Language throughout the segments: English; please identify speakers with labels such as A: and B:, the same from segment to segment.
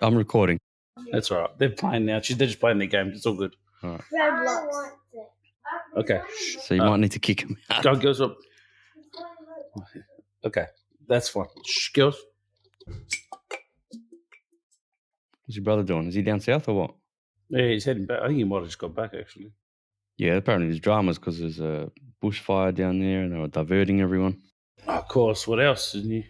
A: I'm recording.
B: That's all right. They're playing now. They're just playing their game. It's all good.
A: All right.
B: Okay.
A: So you might need to kick him out.
B: Go, girls. Up. Okay. That's fine. Shh, girls.
A: What's your brother doing? Is he down south or what?
B: Yeah, he's heading back. I think he might have just got back, actually.
A: Yeah, apparently there's dramas because there's a bushfire down there and they were diverting everyone.
B: Oh, of course. What else, isn't he?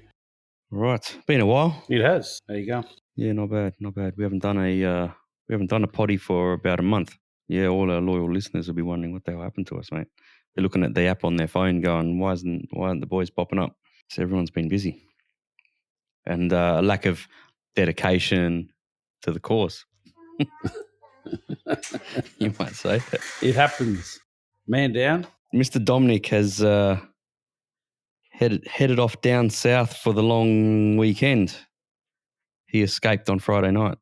A: Right. Been a while.
B: It has. There you go.
A: Yeah, not bad. We haven't done a potty for about a month. Yeah, all our loyal listeners will be wondering what the hell happened to us, mate. They're looking at the app on their phone going, why aren't the boys popping up? So everyone's been busy. And a lack of dedication to the cause. You might say.
B: It happens. Man down.
A: Mr. Dominic has headed off down south for the long weekend. He escaped on Friday night.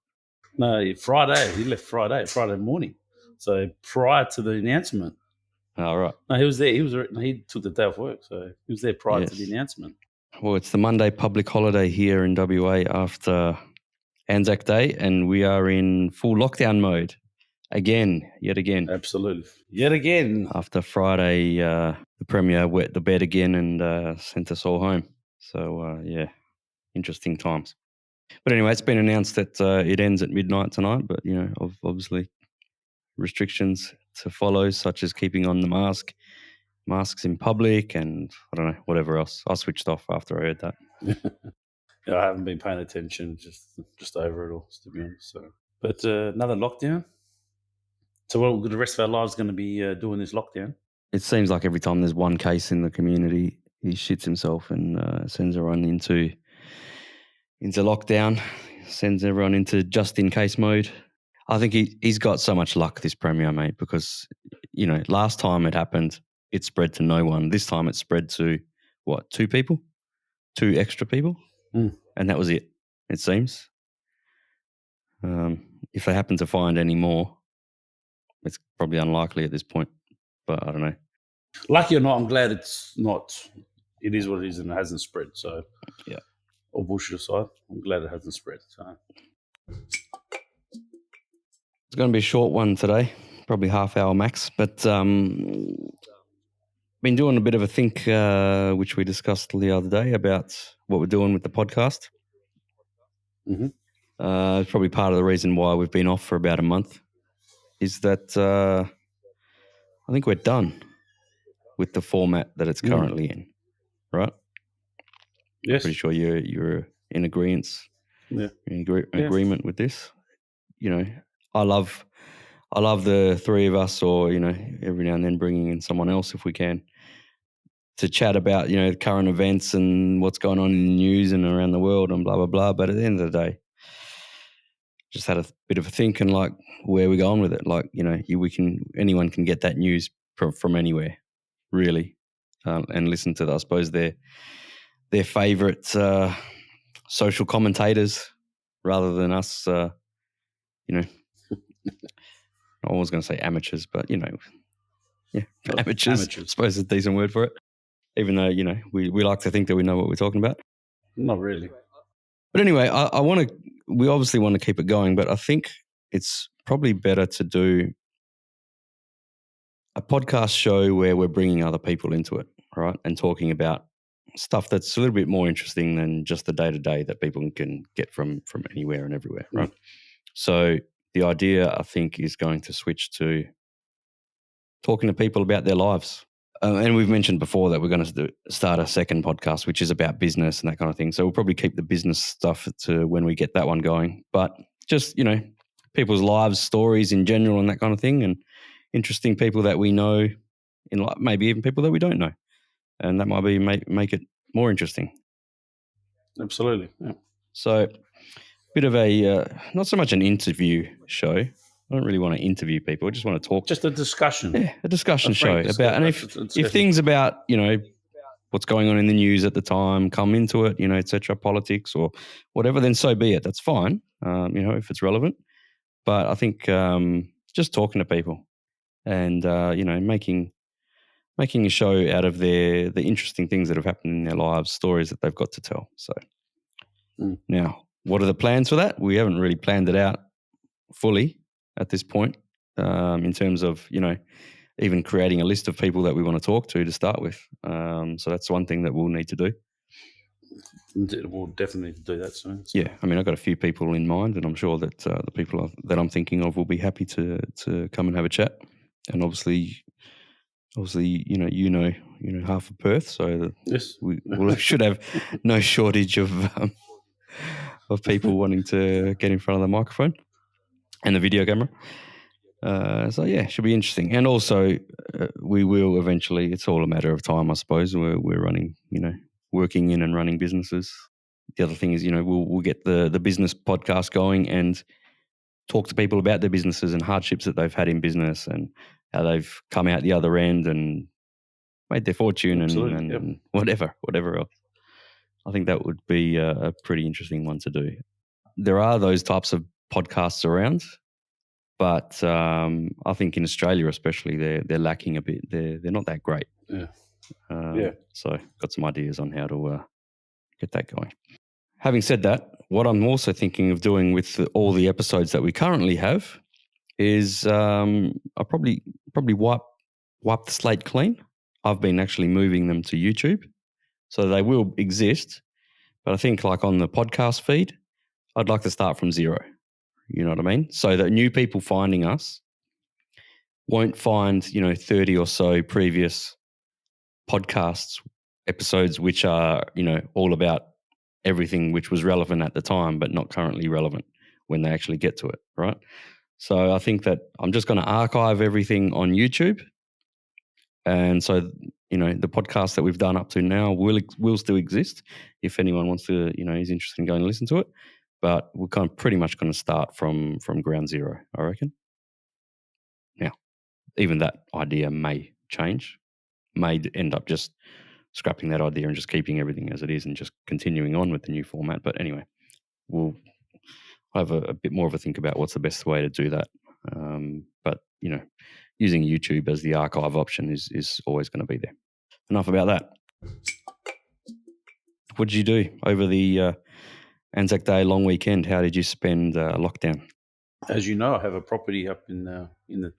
B: No, Friday. He left Friday morning. So prior to the announcement.
A: Oh, right.
B: No, he was there. He took the day off work, so he was there prior to the announcement.
A: Well, it's the Monday public holiday here in WA after Anzac Day, and we are in full lockdown mode yet again.
B: Absolutely. Yet again.
A: After Friday, the Premier wet the bed again and sent us all home. So, interesting times. But anyway, it's been announced that it ends at midnight tonight, but, obviously restrictions to follow, such as keeping on the masks in public and, I don't know, whatever else. I switched off after I heard that.
B: Yeah, I haven't been paying attention, just over it all, to be honest. So, but another lockdown. So what the rest of our lives going to be doing this lockdown?
A: It seems like every time there's one case in the community, he shits himself and sends everyone into lockdown, sends everyone into just-in-case mode. I think he's got so much luck, this Premier, mate, because, last time it happened, it spread to no one. This time it spread to, 2 people? 2 extra people?
B: Mm.
A: And that was it seems. If they happen to find any more, it's probably unlikely at this point, but I don't know.
B: Lucky or not, I'm glad it's not. It is what it is and it hasn't spread. So,
A: yeah.
B: All bullshit aside, I'm glad it hasn't spread. So.
A: It's going to be a short one today, probably half hour max, but been doing a bit of a think, which we discussed the other day about what we're doing with the podcast.
B: Mm-hmm.
A: It's probably part of the reason why we've been off for about a month is that I think we're done with the format that it's currently in, right?
B: Yes.
A: I'm pretty sure you're in agreement.
B: Yeah.
A: In agreement with this. I love the 3 of us, or every now and then bringing in someone else if we can to chat about current events and what's going on in the news and around the world and blah blah blah. But at the end of the day, just had a bit of a think and like where we're going with it. Like anyone can get that news from anywhere, really, and listen to I suppose their favourite social commentators rather than us. I was going to say amateurs, but amateurs. I suppose is a decent word for it. Even though we like to think that we know what we're talking about.
B: Not really.
A: But anyway, we obviously want to keep it going, but I think it's probably better to do a podcast show where we're bringing other people into it, right, and talking about stuff that's a little bit more interesting than just the day-to-day that people can get from anywhere and everywhere, right? Mm. So the idea, I think, is going to switch to talking to people about their lives. And we've mentioned before that we're going to start a second podcast, which is about business and that kind of thing. So we'll probably keep the business stuff to when we get that one going. But just, people's lives, stories in general and that kind of thing, and interesting people that we know, maybe even people that we don't know. And that might be make it more interesting.
B: Absolutely, yeah.
A: So bit of a, not so much an interview show. I don't really want to interview people. I just want to talk.
B: Just a discussion.
A: Yeah, a discussion show about, and if things about, what's going on in the news at the time come into it, et cetera, politics or whatever, then so be it. That's fine, if it's relevant. But I think just talking to people and, making a show out of the interesting things that have happened in their lives, stories that they've got to tell. So now what are the plans for that? We haven't really planned it out fully at this point, in terms of, even creating a list of people that we want to talk to start with. So that's one thing that we'll need to do.
B: We'll definitely do that soon. So.
A: Yeah, I mean, I've got a few people in mind, and I'm sure that the people that I'm thinking of will be happy to come and have a chat. And obviously, half of Perth, so that
B: Yes,
A: we should have no shortage of people wanting to get in front of the microphone and the video camera. So yeah, should be interesting. And also, we will eventually. It's all a matter of time, I suppose. We're running, working in and running businesses. The other thing is, we'll get the business podcast going and talk to people about their businesses and hardships that they've had in business and how they've come out the other end and made their fortune and whatever else. I think that would be a pretty interesting one to do. There are those types of podcasts around, but I think in Australia especially, they're lacking a bit. They're not that great.
B: Yeah.
A: So got some ideas on how to get that going. Having said that, what I'm also thinking of doing with all the episodes that we currently have is I'll probably wipe the slate clean. I've been actually moving them to YouTube, so they will exist. But I think like on the podcast feed, I'd like to start from zero. You know what I mean? So that new people finding us won't find 30 or so previous podcasts episodes which are all about everything which was relevant at the time but not currently relevant when they actually get to it, right? So I think that I'm just going to archive everything on YouTube, and so the podcast that we've done up to now will still exist if anyone wants to is interested in going to listen to it, but we're kind of pretty much going to start from ground zero, I reckon. Now, even that idea may change, may end up just scrapping that idea and just keeping everything as it is and just continuing on with the new format. But anyway, we'll have a bit more of a think about what's the best way to do that. But using YouTube as the archive option is always going to be there. Enough about that. What did you do over the Anzac Day long weekend? How did you spend lockdown?
B: As you know, I have a property up in the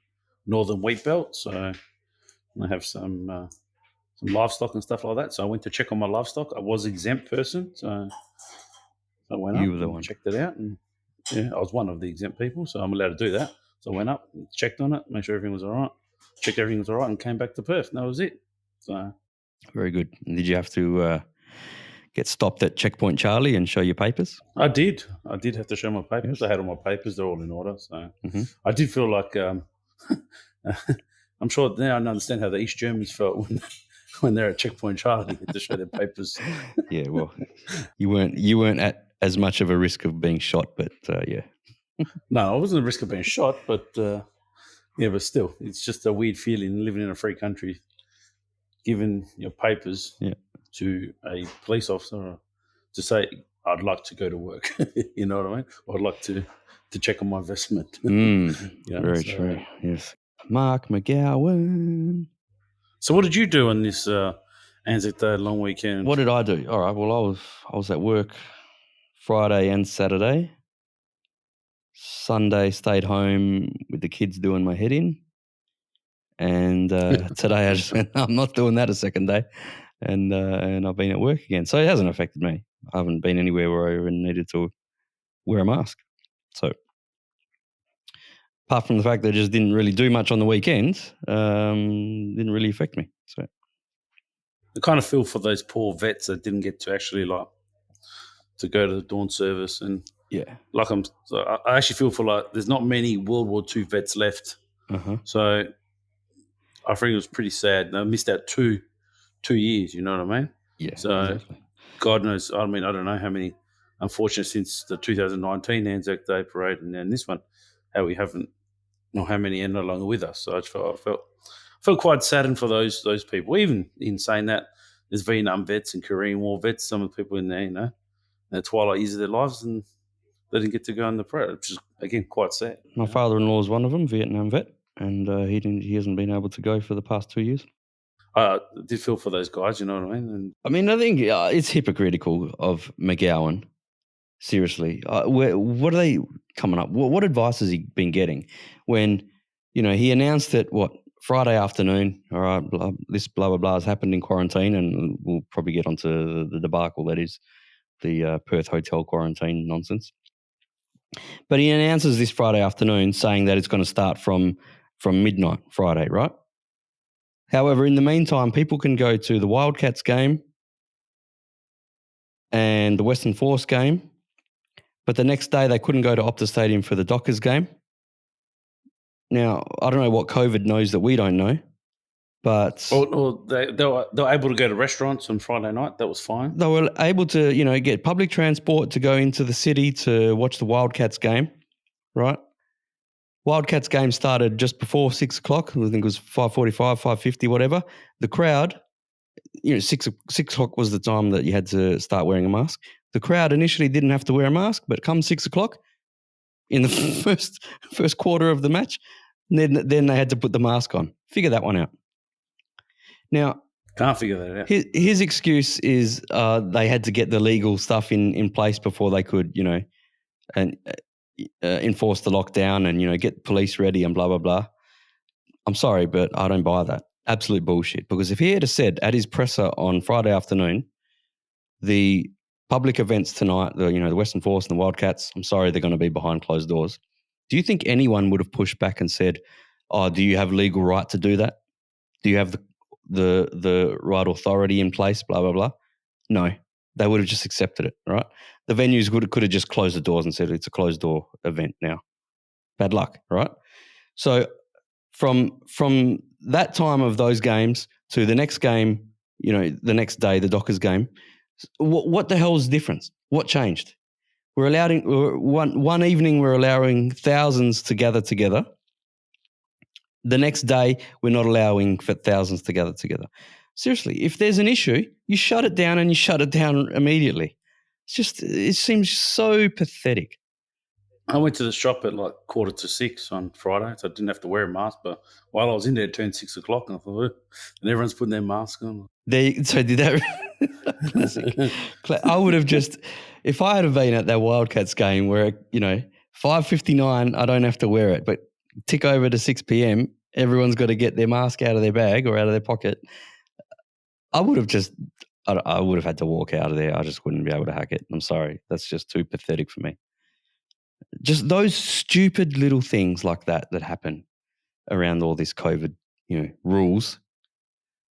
B: northern wheat belt, so I have some livestock and stuff like that. So I went to check on my livestock. I was an exempt person, so I went up and checked it out. And yeah, I was one of the exempt people, so I'm allowed to do that. So I went up, checked on it, made sure everything was all right, checked everything was all right, and came back to Perth. And that was it. So
A: very good. And did you have to get stopped at Checkpoint Charlie and show your papers?
B: I did. I did have to show my papers. Yes. I had all my papers. They're all in order. So I did feel like I'm sure now I understand how the East Germans felt when they're at Checkpoint Charlie to show their papers.
A: Yeah, well, you weren't at as much of a risk of being shot, but yeah.
B: No, I wasn't at risk of being shot, but but still, it's just a weird feeling living in a free country, giving your papers to a police officer to say, I'd like to go to work. You know what I mean? Or I'd like to check on my investment.
A: Very true. Yes. Mark McGowan.
B: So what did you do on this Anzac Day long weekend?
A: What did I do? All right. Well, I was at work Friday and Saturday. Sunday stayed home with the kids doing my head in. And today I just went, I'm not doing that a second day. And I've been at work again. So it hasn't affected me. I haven't been anywhere where I even needed to wear a mask. So apart from the fact that I just didn't really do much on the weekend, didn't really affect me. So
B: I kind of feel for those poor vets that didn't get to actually to go to the dawn service. And I actually feel for there's not many World War II vets left.
A: Uh-huh.
B: So I think it was pretty sad. I missed out 2 years, you know what I mean?
A: Yeah,
B: so
A: exactly.
B: God knows, I mean, I don't know how many, unfortunately, since the 2019 Anzac Day parade and then this one, how we haven't, how many are no longer with us. So I felt quite saddened for those people. Even in saying that, there's Vietnam vets and Korean War vets, some of the people in there, in the twilight years of their lives, and they didn't get to go on the parade, which is, again, quite sad.
A: My father-in-law is one of them, Vietnam vet, and he hasn't been able to go for the past 2 years.
B: I did feel for those guys, you know what I mean?
A: I think it's hypocritical of McGowan Seriously, what are they coming up? What advice has he been getting when, he announced that Friday afternoon? All right, this blah blah blah has happened in quarantine, and we'll probably get onto the debacle that is the Perth hotel quarantine nonsense. But he announces this Friday afternoon saying that it's going to start from midnight Friday, right? However, in the meantime, people can go to the Wildcats game and the Western Force game, but the next day they couldn't go to Optus Stadium for the Dockers game. Now, I don't know what COVID knows that we don't know, but
B: Well, they were able to go to restaurants on Friday night. That was fine.
A: they were able to, get public transport to go into the city to watch the Wildcats game, right? Wildcats game started just before 6 o'clock. I think it was 5:45, 5:50, whatever. The crowd, 6 o'clock was the time that you had to start wearing a mask. The crowd initially didn't have to wear a mask, but come 6 o'clock in the first quarter of the match, then they had to put the mask on. Figure that one out. Now,
B: can't figure that out.
A: His excuse is they had to get the legal stuff in place before they could, and enforce the lockdown and, get police ready and blah, blah, blah. I'm sorry, but I don't buy that. Absolute bullshit. Because if he had said at his presser on Friday afternoon, the public events tonight, the Western Force and the Wildcats, I'm sorry, they're going to be behind closed doors. Do you think anyone would have pushed back and said, "Oh, do you have legal right to do that? Do you have the right authority in place?" Blah blah blah. No, they would have just accepted it. Right? The venues could have just closed the doors and said it's a closed door event now. Bad luck, right? So from that time of those games to the next game, the next day, the Dockers game, what the hell is the difference? What changed? We're allowing one evening we're allowing thousands to gather together. The next day we're not allowing for thousands to gather together. Seriously, if there's an issue, you shut it down and you shut it down immediately. It seems so pathetic.
B: I went to the shop at like 5:45 on Friday, so I didn't have to wear a mask. But while I was in there, it turned 6 o'clock, and I thought, and everyone's putting their mask on.
A: So did that? Classic. I would have just, if I had been at that Wildcats game where 5:59, I don't have to wear it, but tick over to 6 p.m, everyone's got to get their mask out of their bag or out of their pocket. I would have had to walk out of there. I just wouldn't be able to hack it. I'm sorry. That's just too pathetic for me. Just those stupid little things like that happen around all this COVID, rules.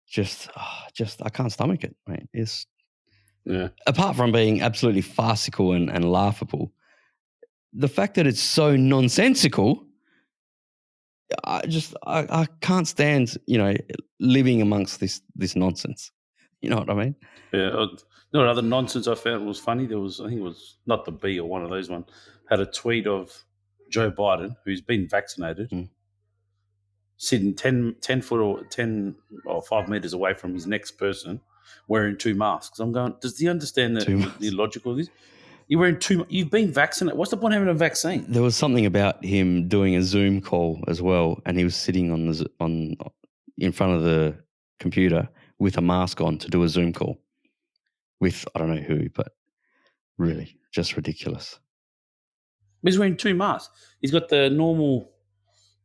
A: Just I can't stomach it, mate. It's apart from being absolutely farcical and laughable, the fact that it's so nonsensical, I can't stand, living amongst this nonsense. You know what I mean?
B: Yeah. Another nonsense I found was funny. There was, I think it was not the B or one of those one, had a tweet of Joe Biden, who's been vaccinated, sitting 10 foot or 10 or 5 meters away from his next person wearing two masks. I'm going, does he understand the logic of this? You're wearing you've been vaccinated. What's the point of having a vaccine?
A: There was something about him doing a Zoom call as well, and he was sitting in front of the computer with a mask on to do a Zoom call with, I don't know who, but really just ridiculous.
B: He's wearing two masks. He's got the normal,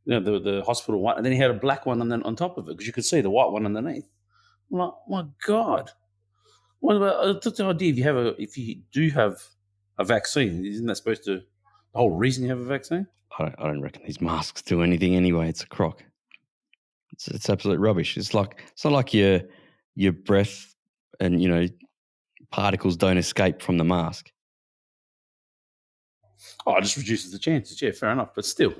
B: the hospital one, and then he had a black one on top of it because you could see the white one underneath. I'm like, my God. What about the idea if you do have a vaccine, isn't that supposed to, the whole reason you have a vaccine?
A: I don't reckon these masks do anything anyway. It's a crock. It's absolute rubbish. It's not like your breath and particles don't escape from the mask.
B: Oh, it just reduces the chances. Yeah, fair enough, but still.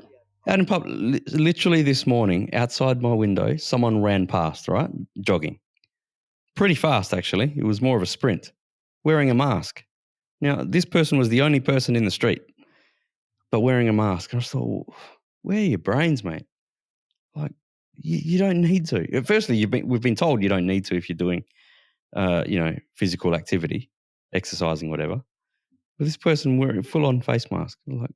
A: Out in public, literally this morning, outside my window, someone ran past, right, jogging. Pretty fast, actually. It was more of a sprint, wearing a mask. Now, this person was the only person in the street, but wearing a mask. I just thought, where are your brains, mate? Like, you don't need to. Firstly, we've been told you don't need to if you're doing, physical activity, exercising, whatever. But this person wearing a full-on face mask, like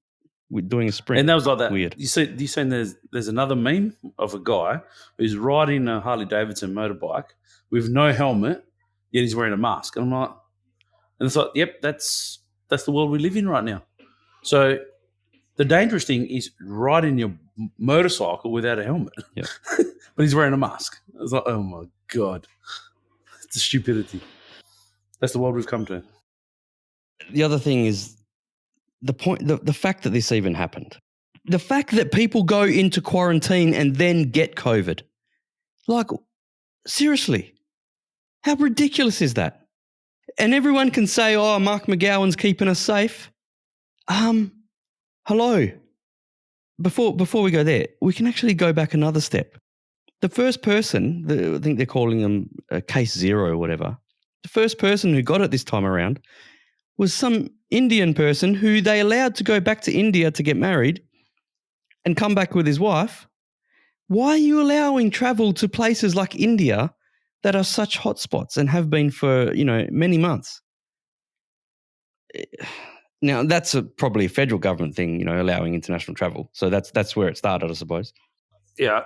A: we're doing a sprint.
B: And that was like that.
A: Weird.
B: You saying there's another meme of a guy who's riding a Harley Davidson motorbike with no helmet, yet he's wearing a mask. And I'm like, and it's like, yep, that's that's the world we live in right now. So the dangerous thing is riding your motorcycle without a helmet.
A: Yep.
B: But he's wearing a mask. I was like, oh my God. It's a stupidity. That's the world we've come to.
A: The other thing is the fact that this even happened. The fact that people go into quarantine and then get COVID. Like, seriously, how ridiculous is that? And everyone can say, oh, Mark McGowan's keeping us safe. Hello. Before we go there, we can actually go back another step. The first person, I think they're calling them case 0 or whatever, the first person who got it this time around was some Indian person who they allowed to go back to India to get married and come back with his wife. Why are you allowing travel to places like India that are such hotspots and have been for, many months? Now, that's probably a federal government thing, allowing international travel. So that's where it started, I suppose.
B: Yeah,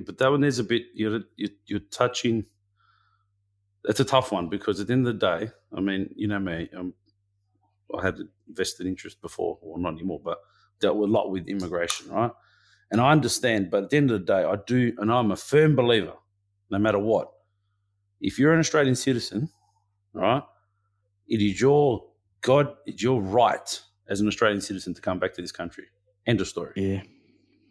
B: but that one is a bit, you're touching, it's a tough one because at the end of the day, I mean, you know me, I had vested interest before, or not anymore, but dealt a lot with immigration, right? And I understand, but at the end of the day, I do, and I'm a firm believer, no matter what, if you're an Australian citizen, right, it's your right as an Australian citizen to come back to this country. End of story.
A: Yeah.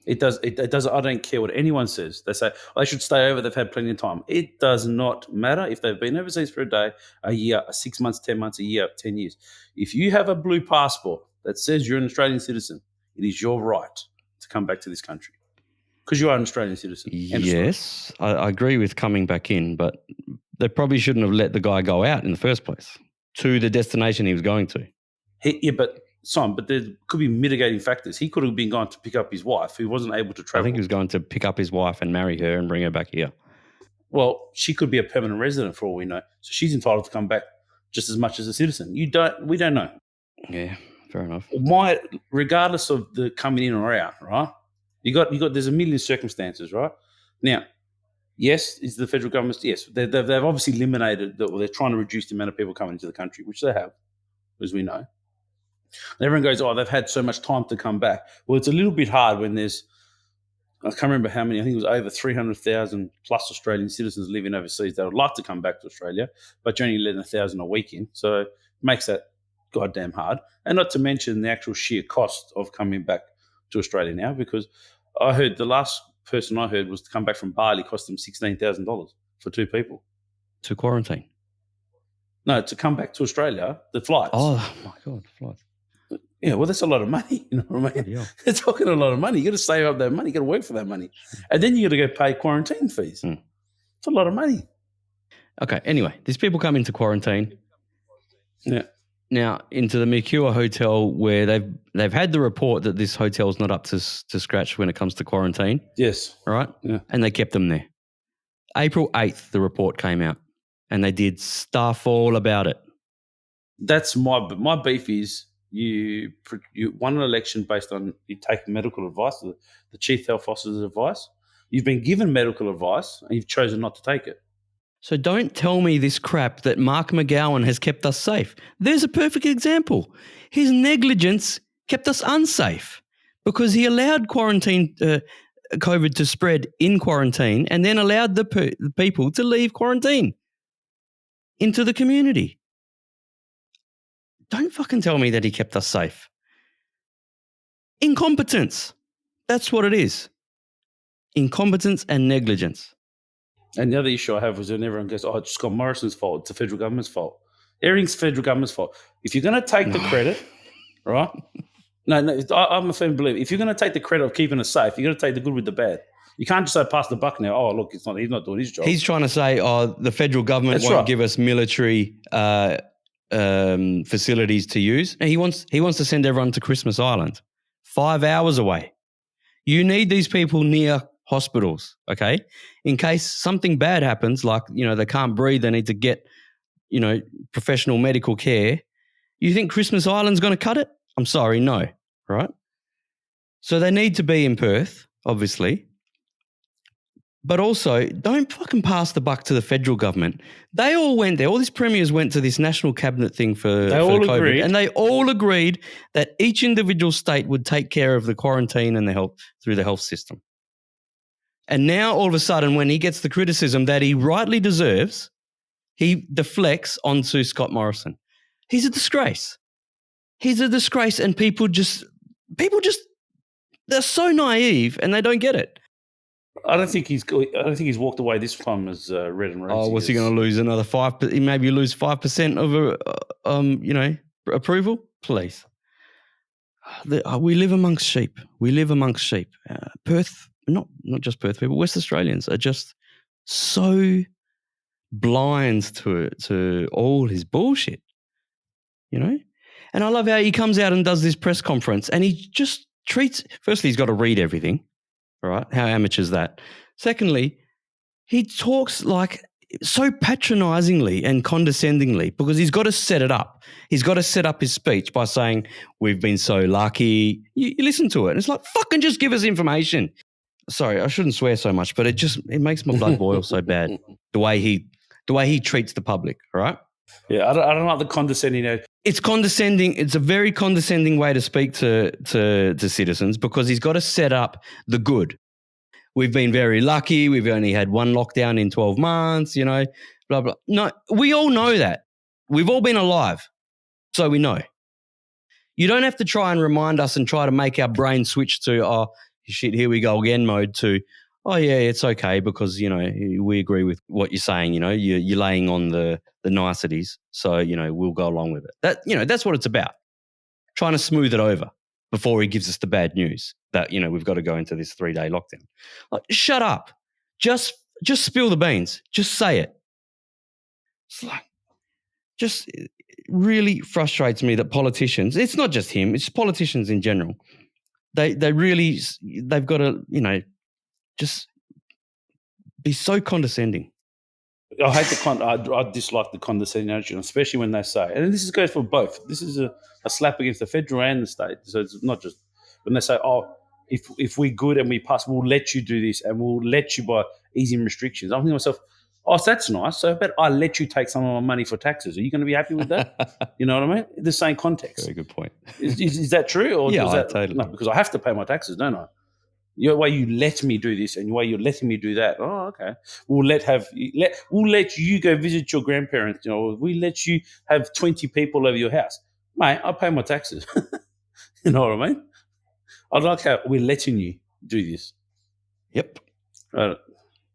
B: It does. I don't care what anyone says. They say, they should stay over. They've had plenty of time. It does not matter if they've been overseas for a day, a year, 6 months, 10 months, a year, 10 years. If you have a blue passport that says you're an Australian citizen, it is your right to come back to this country because you are an Australian citizen.
A: Yes, I agree with coming back in, but they probably shouldn't have let the guy go out in the first place to the destination he was going to.
B: But there could be mitigating factors. He could have been going to pick up his wife who wasn't able to travel.
A: I think he was going to pick up his wife and marry her and bring her back here.
B: Well, she could be a permanent resident for all we know. So she's entitled to come back just as much as a citizen. We don't know.
A: Yeah, fair enough.
B: Regardless of the coming in or out, right? There's a million circumstances, right? Now, yes, is the federal government, yes, they've obviously eliminated, they're trying to reduce the amount of people coming into the country, which they have, as we know. And everyone goes, oh, they've had so much time to come back. Well, it's a little bit hard when there's, I can't remember how many, I think it was over 300,000 plus Australian citizens living overseas that would like to come back to Australia, but you're only letting 1,000 a week in. So it makes that goddamn hard. And not to mention the actual sheer cost of coming back to Australia now, because I heard the last person I heard was to come back from Bali cost them $16,000 for 2 people.
A: To quarantine?
B: No, to come back to Australia, the flights.
A: Oh, my God, flights.
B: Yeah, well, that's a lot of money. You know what I mean?
A: Yeah.
B: They're talking a lot of money. You got to save up that money. You got to work for that money. And then you got to go pay quarantine fees. It's a lot of money.
A: Okay, anyway, these people come into quarantine.
B: Yeah.
A: Now, into the Mercure Hotel where they've had the report that this hotel's not up to scratch when it comes to quarantine.
B: Yes.
A: Right?
B: Yeah.
A: And they kept them there. April 8th, the report came out and they did stuff all about it.
B: That's my beef is you won an election based on you take medical advice, the chief health officer's advice. You've been given medical advice and you've chosen not to take it.
A: So don't tell me this crap that Mark McGowan has kept us safe. There's a perfect example. His negligence kept us unsafe because he allowed COVID to spread in quarantine and then allowed the people to leave quarantine into the community. Don't fucking tell me that he kept us safe. Incompetence. That's what it is. Incompetence and negligence.
B: And the other issue I have was when everyone goes, oh, it's Scott Morrison's fault. It's the federal government's fault. Everything's federal government's fault. If you're going to take the credit, right? No, I'm a firm believer. If you're going to take the credit of keeping us safe, you're going to take the good with the bad. You can't just say pass the buck now. Oh, look, he's not doing his job.
A: He's trying to say, oh, the federal government won't give us military facilities to use. And he wants to send everyone to Christmas Island, 5 hours away. You need these people near hospitals, okay? In case something bad happens, like, they can't breathe, they need to get, professional medical care. You think Christmas Island's going to cut it? I'm sorry, no, right? So they need to be in Perth, obviously. But also, don't fucking pass the buck to the federal government. They all went there. All these premiers went to this national cabinet thing for COVID,
B: agreed.
A: and they all agreed that each individual state would take care of the quarantine and the health through the health system. And now, all of a sudden, when he gets the criticism that he rightly deserves, he deflects onto Scott Morrison. He's a disgrace. He's a disgrace, and people just they're so naive and they don't get it.
B: I don't think he's walked away this time as red and rosy.
A: Oh, what's he going to lose? Another 5%? Maybe lose 5% of approval. Please, we live amongst sheep. Perth, not just Perth people. West Australians are just so blind to all his bullshit. And I love how he comes out and does this press conference, and he just treats. Firstly, he's got to read everything. All right, how amateur is that? Secondly, he talks like so patronisingly and condescendingly because he's got to set it up. He's got to set up his speech by saying, we've been so lucky. You listen to it, and it's like, fucking just give us information. Sorry, I shouldn't swear so much, but it makes my blood boil so bad, the way he treats the public, all right?
B: Yeah, I don't like the condescending.
A: It's condescending. It's a very condescending way to speak to citizens because he's got to set up the good. We've been very lucky. We've only had one lockdown in 12 months, blah, blah. No, we all know that. We've all been alive, so we know. You don't have to try and remind us and try to make our brain switch to, oh, shit, here we go again mode to, oh, yeah, it's okay because, we agree with what you're saying, you're laying on the niceties, so, we'll go along with it. That's what it's about, trying to smooth it over before he gives us the bad news that, we've got to go into this 3-day lockdown. Like, shut up. Just spill the beans. Just say it. It's like, just really frustrates me that politicians, it's not just him, it's politicians in general, they've got to, just be so condescending.
B: I hate I dislike the condescending attitude, especially when they say, and this goes for both. This is a slap against the federal and the state. So it's not just when they say, "Oh, if we're good and we pass, we'll let you do this and we'll let you by easing restrictions." I'm thinking to myself, "Oh, so that's nice. So I bet I let you take some of my money for taxes. Are you going to be happy with that?" You know what I mean? The same context.
A: Very good point.
B: Is that true? Or
A: yeah,
B: totally. No, because I have to pay my taxes, don't I? The way you let me do this and the way you're letting me do that. Oh, okay. We'll let you go visit your grandparents. We let you have 20 people over your house, mate. I pay my taxes. You know what I mean? I like how we're letting you do this.
A: Yep.
B: But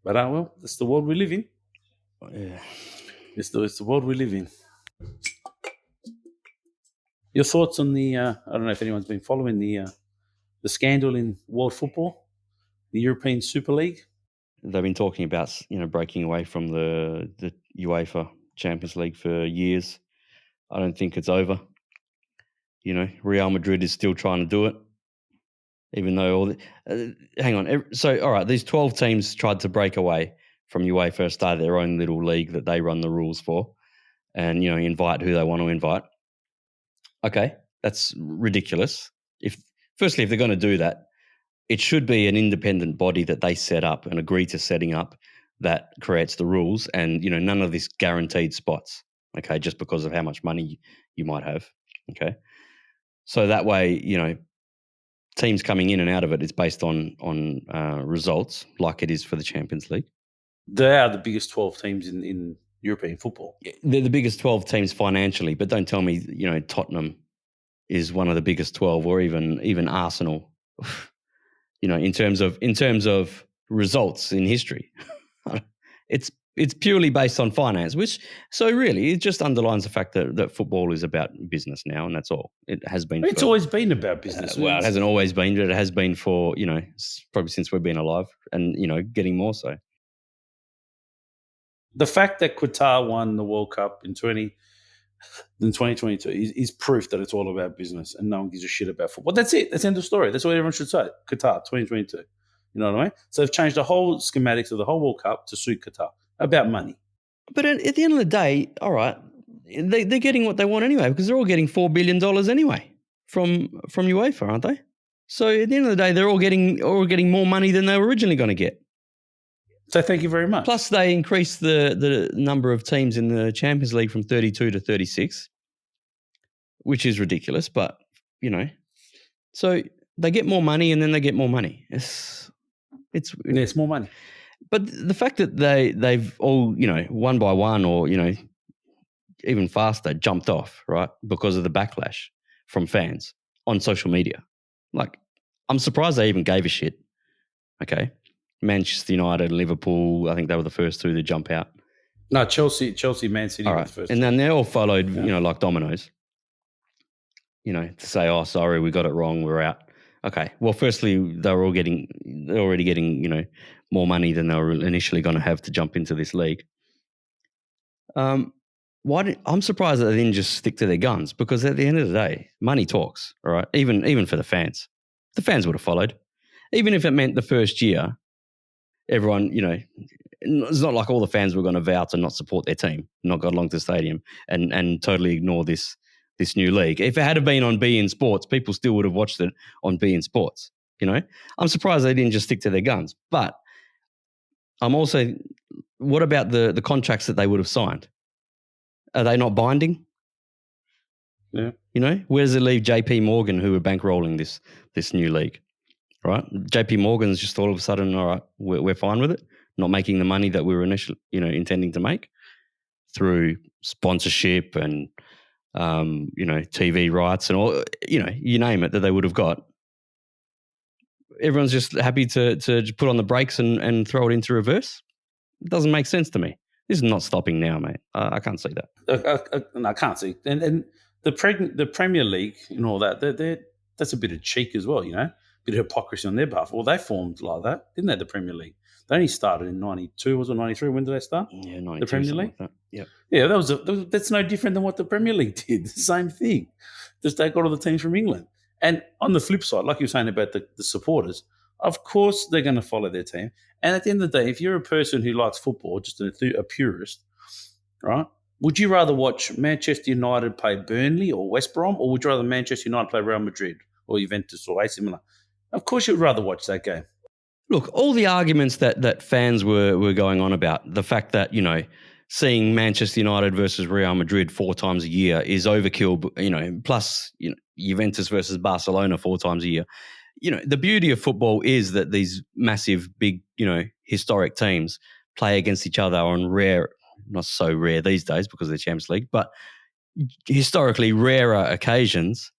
B: well, that's the world we live in.
A: Yeah.
B: It's the world we live in. Your thoughts on the? I don't know if anyone's been following the scandal in world football, the European Super League.
A: They've been talking about, breaking away from the UEFA Champions League for years. I don't think it's over. Real Madrid is still trying to do it, even though hang on. So, all right, these 12 teams tried to break away from UEFA, started their own little league that they run the rules for, and invite who they want to invite. Okay, that's ridiculous. If they're going to do that, it should be an independent body that they set up and agree to setting up that creates the rules, and none of this guaranteed spots. Okay, just because of how much money you might have. Okay, so that way teams coming in and out of it is based on results, like it is for the Champions League.
B: They are the biggest 12 teams in European football.
A: They're the biggest 12 teams financially, but don't tell me Tottenham is one of the biggest 12, or even Arsenal. In terms of results in history, it's purely based on finance. So really, it just underlines the fact that football is about business now, and that's all. It has been.
B: It's always been about business.
A: Well, it hasn't always been, but it has been for probably since we've been alive, and getting more so.
B: The fact that Qatar won the World Cup in 2022 is proof that it's all about business and no one gives a shit about football. That's it. That's the end of the story. That's what everyone should say. Qatar 2022. You know what I mean? So they've changed the whole schematics of the whole World Cup to suit Qatar, about money.
A: But at the end of the day, all right, they're getting what they want anyway, because they're all getting $4 billion anyway from UEFA, aren't they? So at the end of the day, they're all getting more money than they were originally going to get.
B: So thank you very much.
A: Plus, they increased the number of teams in the Champions League from 32 to 36, which is ridiculous. But, so they get more money and then they get more money. It's
B: more money.
A: But the fact that they've all, one by one or, even faster jumped off, right, because of the backlash from fans on social media. Like, I'm surprised they even gave a shit. Okay. Manchester United, Liverpool, I think they were the first two to jump out.
B: No, Chelsea, Man City were the first.
A: And then they all followed, like dominoes, to say, oh, sorry, we got it wrong, we're out. Okay. Well, firstly, they're already getting, more money than they were initially going to have to jump into this league. I'm surprised that they didn't just stick to their guns, because at the end of the day, money talks, all right? Even for the fans. The fans would have followed. Even if it meant the first year, everyone, it's not like all the fans were going to vow to not support their team, not go along to the stadium and totally ignore this new league. If it had been on beIN Sports, people still would have watched it on beIN Sports, I'm surprised they didn't just stick to their guns. But I'm also, what about the contracts that they would have signed? Are they not binding?
B: Yeah.
A: Where does it leave JP Morgan, who are bankrolling this new league? Right? JP Morgan's just all of a sudden, all right, we're fine with it, not making the money that we were initially, intending to make through sponsorship and, TV rights and all, you name it, that they would have got. Everyone's just happy to put on the brakes and throw it into reverse. It doesn't make sense to me. This is not stopping now, mate. I can't see that.
B: I can't see. And the Premier League and all that, that's a bit of cheek as well, bit of hypocrisy on their behalf. Well, they formed like that, didn't they, the Premier League? They only started in 92, was it 93? When did they start?
A: Yeah, 92.
B: The Premier League?
A: Like that. Yep.
B: Yeah, that's no different than what the Premier League did. The same thing. Just they got all the teams from England. And on the flip side, like you were saying about the supporters, of course they're going to follow their team. And at the end of the day, if you're a person who likes football, just a purist, right, would you rather watch Manchester United play Burnley or West Brom, or would you rather Manchester United play Real Madrid or Juventus or AC Milan? Of course you'd rather watch that game.
A: Look, all the arguments that fans were going on about, the fact that, seeing Manchester United versus Real Madrid 4 times a year is overkill, plus, Juventus versus Barcelona 4 times a year. The beauty of football is that these massive, big, historic teams play against each other on rare, not so rare these days because of the Champions League, but historically rarer occasions,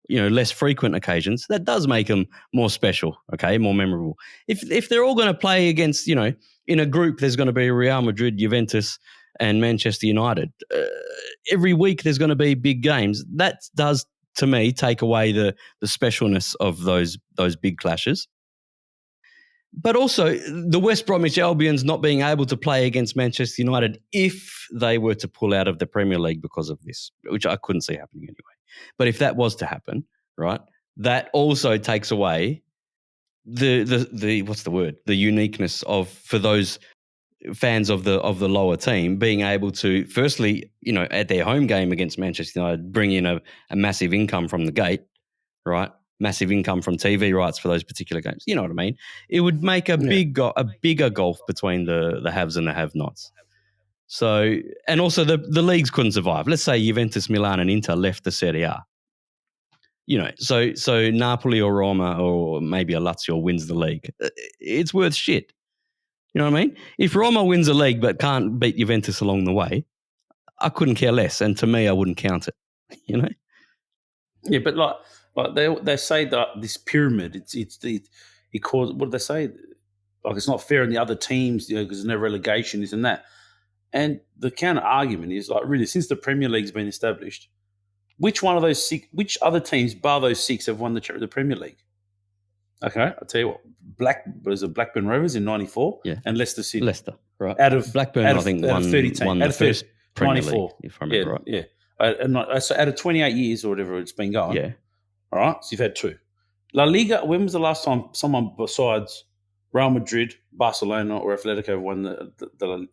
A: less frequent occasions. That does make them more special, okay, more memorable. If they're all going to play against, in a group, there's going to be Real Madrid, Juventus, and Manchester United. Every week there's going to be big games. That does, to me, take away the specialness of those big clashes. But also the West Bromwich Albions not being able to play against Manchester United if they were to pull out of the Premier League because of this, which I couldn't see happening anyway. But if that was to happen, right, that also takes away the what's the word? The uniqueness for those fans of the lower team being able to, firstly, at their home game against Manchester United, bring in a massive income from the gate, right? Massive income from TV rights for those particular games. You know what I mean? It would make a bigger gulf between the haves and the have-nots. So, and also the leagues couldn't survive. Let's say Juventus, Milan, and Inter left the Serie A. So Napoli or Roma or maybe a Lazio wins the league. It's worth shit. You know what I mean? If Roma wins the league but can't beat Juventus along the way, I couldn't care less. And to me, I wouldn't count it.
B: Yeah, but like they say that this pyramid, it causes, what do they say? Like, it's not fair on the other teams, because there's no relegation, this and that. And the counter argument is, like, really, since the Premier League's been established, which other teams, bar those 6, have won the Premier League? Okay, I'll tell you what. Blackburn Rovers in '94, and Leicester City.
A: Leicester, right?
B: Blackburn,
A: I think, won
B: 30 teams.
A: Won the first Premier
B: 94.
A: League, if I remember right.
B: Yeah. So out of 28 years or whatever it's been going,
A: yeah.
B: All right, so you've had 2. La Liga, when was the last time someone besides Real Madrid, Barcelona, or Atletico won the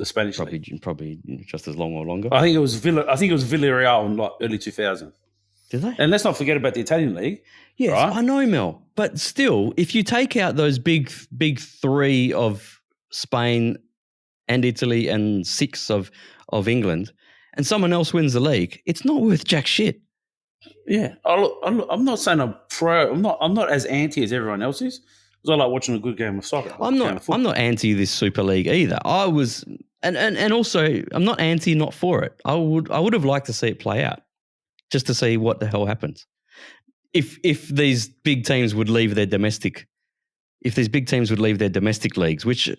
B: Spanish league?
A: Probably just as long or longer.
B: I think it was Villarreal in like early 2000.
A: Did they?
B: And let's not forget about the Italian league.
A: Yes,
B: right?
A: I know, Mel. But still, if you take out those big 3 of Spain and Italy and 6 of England, and someone else wins the league, it's not worth jack shit.
B: Yeah, I'm not saying I'm pro. I'm not as anti as everyone else is. Because I like watching a good game of soccer.
A: I'm not anti this Super League either. I was, and also I'm not anti, not for it. I would have liked to see it play out, just to see what the hell happens. If these big teams would leave their domestic, leagues, which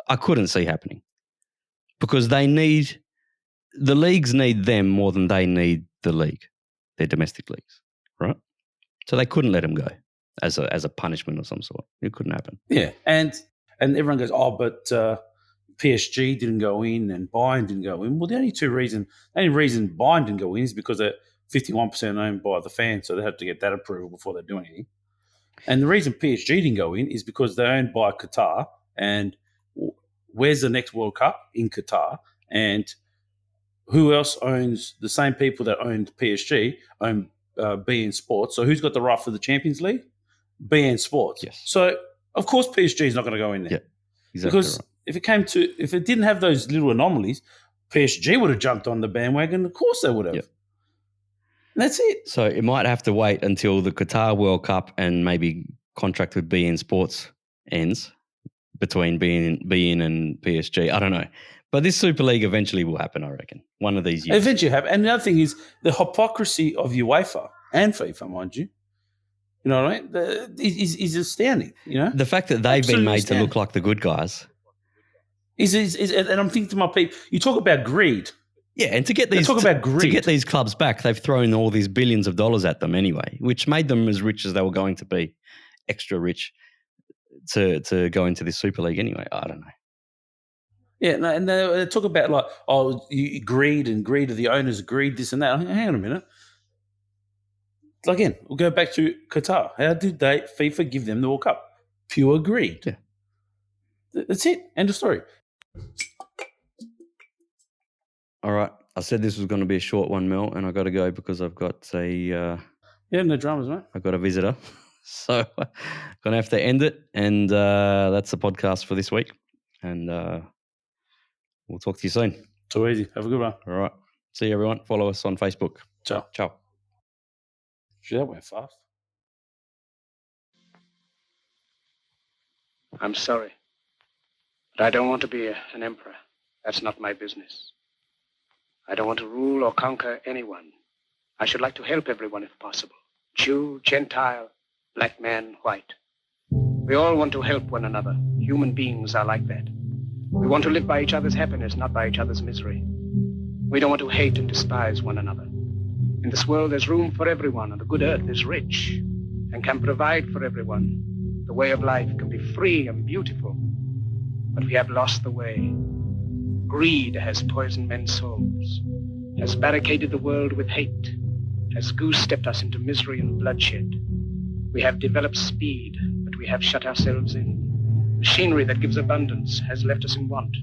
A: I couldn't see happening, because the leagues need them more than they need the league, their domestic leagues, right? So they couldn't let them go as a punishment of some sort. It couldn't happen.
B: Yeah, and everyone goes, oh, but PSG didn't go in and Bayern didn't go in. Well, the only reason Bayern didn't go in is because they're 51% owned by the fans, so they had to get that approval before they do anything. And the reason PSG didn't go in is because they're owned by Qatar, and where's the next World Cup? In Qatar. And who else owns the same people that owned PSG own beIN Sports? So who's got the right for the Champions League? beIN Sports.
A: Yes.
B: So of course PSG is not going to go in there.
A: Yeah, exactly.
B: Because
A: right.
B: if it didn't have those little anomalies, PSG would have jumped on the bandwagon. Of course they would have.
A: Yep.
B: And that's it.
A: So it might have to wait until the Qatar World Cup and maybe contract with beIN Sports ends between beIN and PSG. I don't know. But this Super League eventually will happen, I reckon. One of these years.
B: Eventually happen. And the other thing is the hypocrisy of UEFA and FIFA, mind you. You know what I mean? Is astounding. You know,
A: the fact that they've been made to look like the good guys
B: is. And I'm thinking to my people, you talk about greed.
A: Yeah, and to get these clubs back, they've thrown all these billions of dollars at them anyway, which made them as rich as they were going to be, extra rich, to go into this Super League anyway. I don't know.
B: Yeah, no, and they talk about like, greed of the owners, greed, this and that. Hang on a minute. Again, we'll go back to Qatar. How did FIFA give them the World Cup? Pure greed.
A: Yeah.
B: That's it. End of story.
A: All right. I said this was going to be a short one, Mel, and I got to go because I've got
B: yeah, no dramas, mate.
A: I've got a visitor. So I'm going to have to end it, and that's the podcast for this week. And we'll talk to you soon.
B: Too easy. Have a good one.
A: All right. See you, everyone. Follow us on Facebook.
B: Ciao.
A: Ciao.
B: Gee, that went fast.
C: I'm sorry, but I don't want to be an emperor. That's not my business. I don't want to rule or conquer anyone. I should like to help everyone if possible. Jew, Gentile, black man, white. We all want to help one another. Human beings are like that. We want to live by each other's happiness, not by each other's misery. We don't want to hate and despise one another. In this world, there's room for everyone, and the good earth is rich and can provide for everyone. The way of life can be free and beautiful, but we have lost the way. Greed has poisoned men's souls, has barricaded the world with hate, has goose-stepped us into misery and bloodshed. We have developed speed, but we have shut ourselves in. Machinery that gives abundance has left us in want.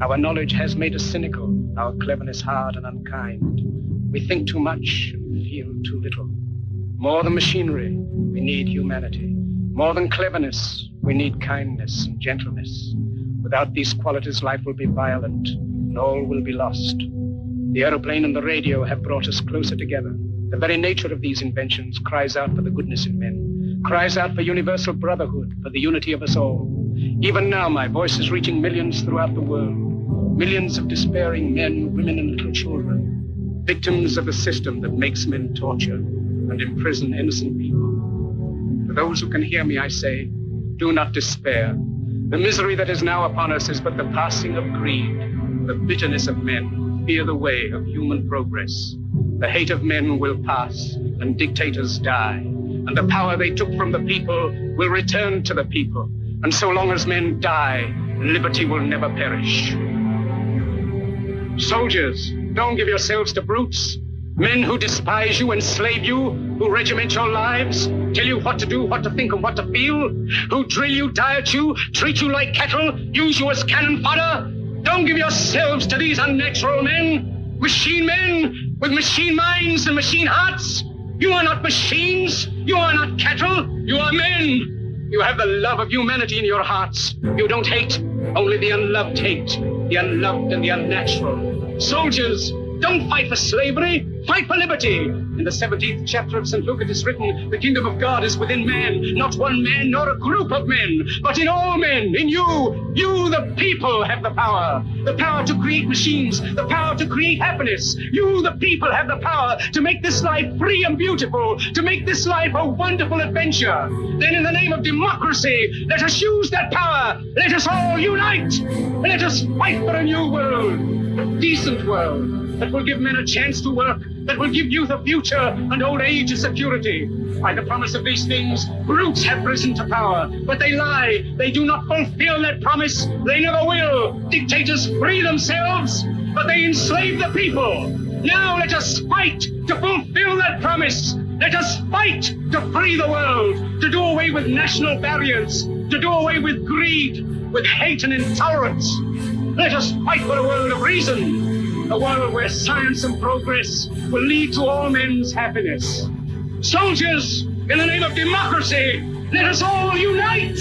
C: Our knowledge has made us cynical, our cleverness hard and unkind. We think too much and feel too little. More than machinery, we need humanity. More than cleverness, we need kindness and gentleness. Without these qualities, life will be violent and all will be lost. The aeroplane and the radio have brought us closer together. The very nature of these inventions cries out for the goodness in men, cries out for universal brotherhood, for the unity of us all. Even now, my voice is reaching millions throughout the world. Millions of despairing men, women, and little children. Victims of a system that makes men torture and imprison innocent people. For those who can hear me, I say, do not despair. The misery that is now upon us is but the passing of greed, the bitterness of men who fear the way of human progress. The hate of men will pass and dictators die, and the power they took from the people will return to the people. And so long as men die, liberty will never perish. Soldiers, don't give yourselves to brutes. Men who despise you, enslave you, who regiment your lives, tell you what to do, what to think, and what to feel, who drill you, diet you, treat you like cattle, use you as cannon fodder. Don't give yourselves to these unnatural men with machine minds and machine hearts. You are not machines. You are not cattle. You are men. You have the love of humanity in your hearts. You don't hate. Only the unloved hate, the unloved and the unnatural. Soldiers, don't fight for slavery, fight for liberty. In the 17th chapter of St. Luke it is written, the kingdom of God is within man, not one man nor a group of men, but in all men, in you. You, the people, have the power to create machines, the power to create happiness. You, the people, have the power to make this life free and beautiful, to make this life a wonderful adventure. Then in the name of democracy, let us use that power. Let us all unite. Let us fight for a new world, a decent world, that will give men a chance to work, that will give youth a future and old age a security. By the promise of these things, brutes have risen to power, but they lie. They do not fulfill that promise. They never will. Dictators free themselves, but they enslave the people. Now let us fight to fulfill that promise. Let us fight to free the world, to do away with national barriers, to do away with greed, with hate and intolerance. Let us fight for a world of reason, a world where science and progress will lead to all men's happiness. Soldiers, in the name of democracy, let us all unite!